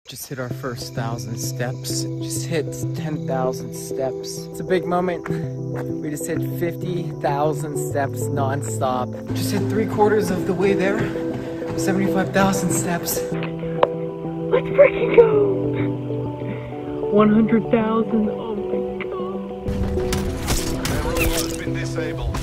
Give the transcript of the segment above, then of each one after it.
Just hit our first 1,000 steps. Just hit 10,000 steps. It's a big moment. We just hit 50,000 steps non-stop. Just hit 3/4 of the way there. 75,000 steps. Let's freaking go! 100,000. Oh my god. That road has been disabled.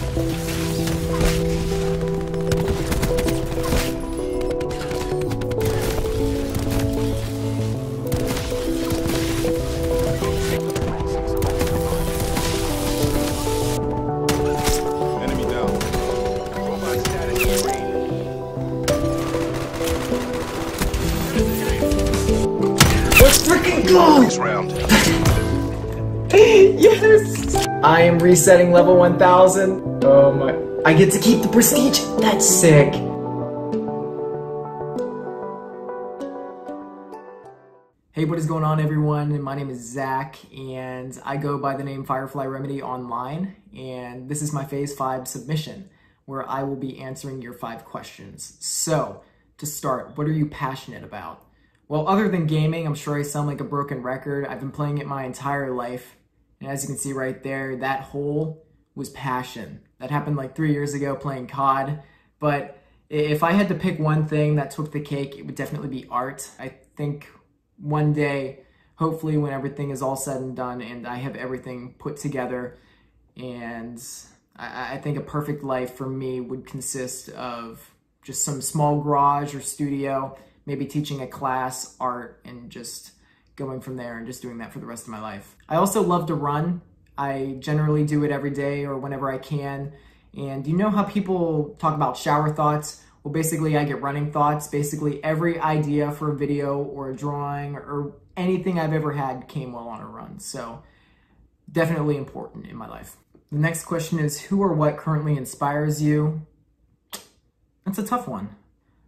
Let's freaking go! Next round. Yes! I am resetting level 1000. Oh my. I get to keep the prestige. That's sick. Hey, what is going on, everyone? My name is Zach, and I go by the name Firefly Remedy online, and this is my Phase 5 submission, where I will be answering your 5 questions. So, to start, what are you passionate about? Well, other than gaming, I'm sure I sound like a broken record. I've been playing it my entire life. And as you can see right there, that hole was passion. That happened like 3 years ago playing COD. But if I had to pick one thing that took the cake, it would definitely be art. I think one day, hopefully when everything is all said and done and I have everything put together, and I think a perfect life for me would consist of just some small garage or studio, maybe teaching a class, art, and just going from there and just doing that for the rest of my life. I also love to run. I generally do it every day or whenever I can. And you know how people talk about shower thoughts? Well, basically I get running thoughts. Basically every idea for a video or a drawing or anything I've ever had came while on a run. So definitely important in my life. The next question is, who or what currently inspires you? That's a tough one.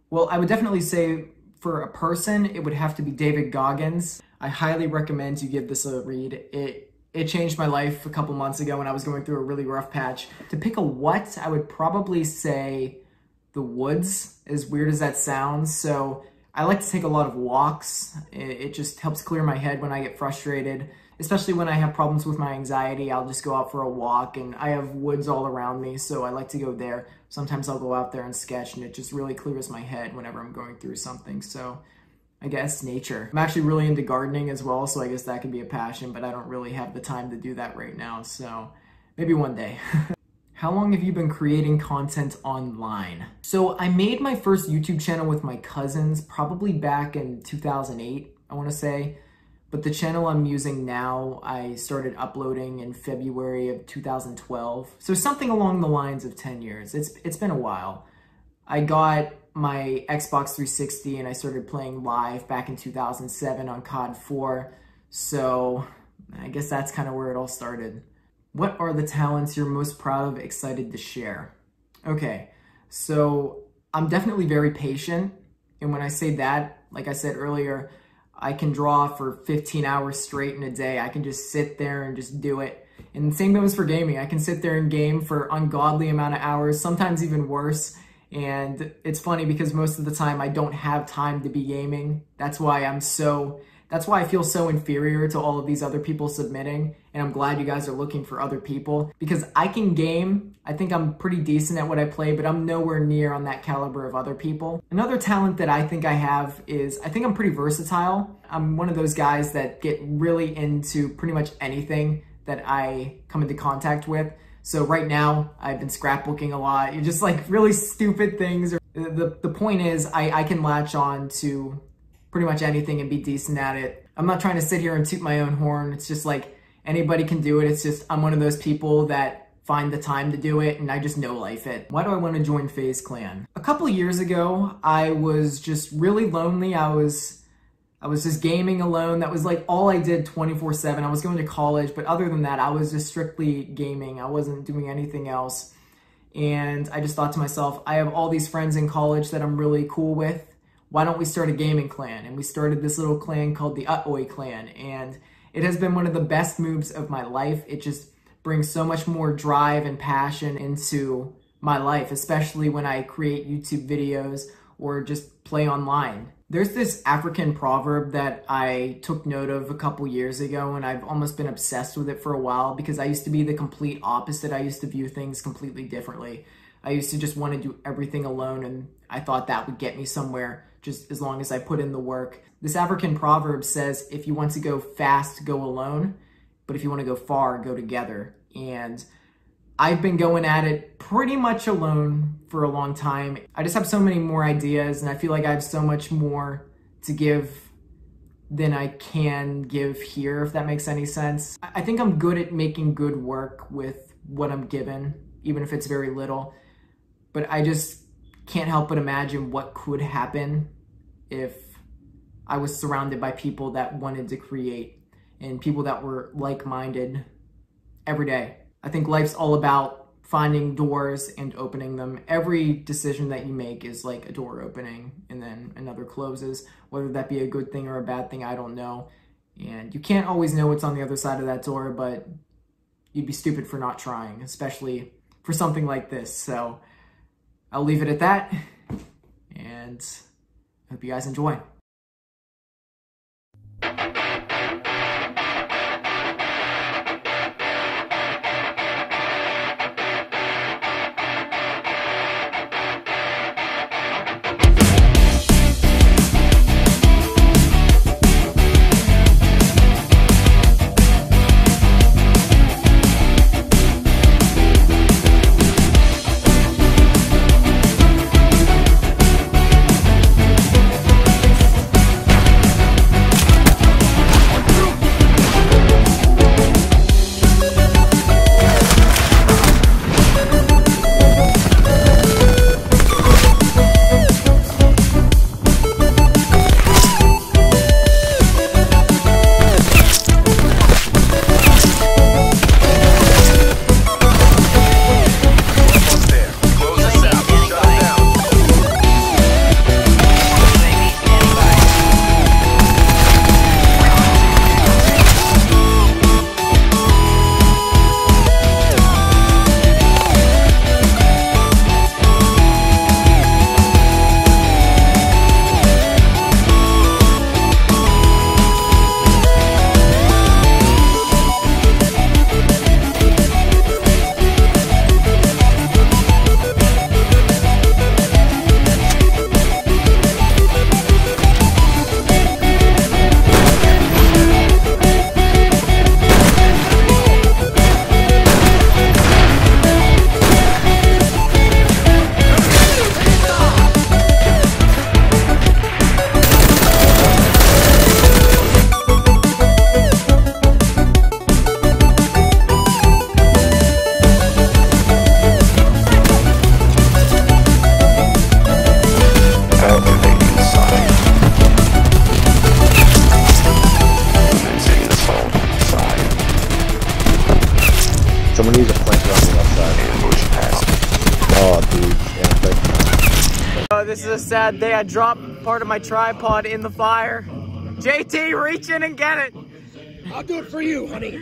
Well, I would definitely say for a person, it would have to be David Goggins. I highly recommend you give this a read. It changed my life a couple months ago when I was going through a really rough patch. To pick a what, I would probably say the woods, as weird as that sounds. So I like to take a lot of walks. It just helps clear my head when I get frustrated. Especially when I have problems with my anxiety, I'll just go out for a walk, and I have woods all around me, so I like to go there. Sometimes I'll go out there and sketch, and it just really clears my head whenever I'm going through something. So I guess nature. I'm actually really into gardening as well, so I guess that could be a passion, but I don't really have the time to do that right now, so maybe one day. How long have you been creating content online? So I made my first YouTube channel with my cousins probably back in 2008, I want to say. But the channel I'm using now, I started uploading in February of 2012. So something along the lines of 10 years. It's been a while. I got my Xbox 360 and I started playing live back in 2007 on COD 4. So I guess that's kind of where it all started. What are the talents you're most proud of, excited to share? Okay, so I'm definitely very patient. And when I say that, like I said earlier, I can draw for 15 hours straight in a day. I can just sit there and just do it. And the same goes for gaming. I can sit there and game for ungodly amount of hours, sometimes even worse. And it's funny because most of the time I don't have time to be gaming. That's why I feel so inferior to all of these other people submitting. And I'm glad you guys are looking for other people because I can game. I think I'm pretty decent at what I play, but I'm nowhere near on that caliber of other people. Another talent that I think I have is I think I'm pretty versatile. I'm one of those guys that get really into pretty much anything that I come into contact with. So right now I've been scrapbooking a lot. You're just like really stupid things. The point is I can latch on to pretty much anything and be decent at it. I'm not trying to sit here and toot my own horn. It's just like anybody can do it. It's just I'm one of those people that find the time to do it and I just know life it. Why do I want to join FaZe Clan? A couple of years ago, I was just really lonely. I was just gaming alone. That was like all I did 24/7. I was going to college, but other than that, I was just strictly gaming. I wasn't doing anything else. And I just thought to myself, I have all these friends in college that I'm really cool with. Why don't we start a gaming clan? And we started this little clan called the Oi clan. And it has been one of the best moves of my life. It just brings so much more drive and passion into my life, especially when I create YouTube videos or just play online. There's this African proverb that I took note of a couple years ago, and I've almost been obsessed with it for a while because I used to be the complete opposite. I used to view things completely differently. I used to just want to do everything alone, and I thought that would get me somewhere just as long as I put in the work. This African proverb says, if you want to go fast, go alone, but if you want to go far, go together. And I've been going at it pretty much alone for a long time. I just have so many more ideas, and I feel like I have so much more to give than I can give here, if that makes any sense. I think I'm good at making good work with what I'm given, even if it's very little. But I just can't help but imagine what could happen if I was surrounded by people that wanted to create and people that were like-minded every day. I think life's all about finding doors and opening them. Every decision that you make is like a door opening and then another closes. Whether that be a good thing or a bad thing, I don't know. And you can't always know what's on the other side of that door, but you'd be stupid for not trying, especially for something like this. So I'll leave it at that, and I hope you guys enjoy. Someone needs a flanker on the left side. Oh, dude. Yeah, This is a sad day. I dropped part of my tripod in the fire. JT, reach in and get it. I'll do it for you, honey.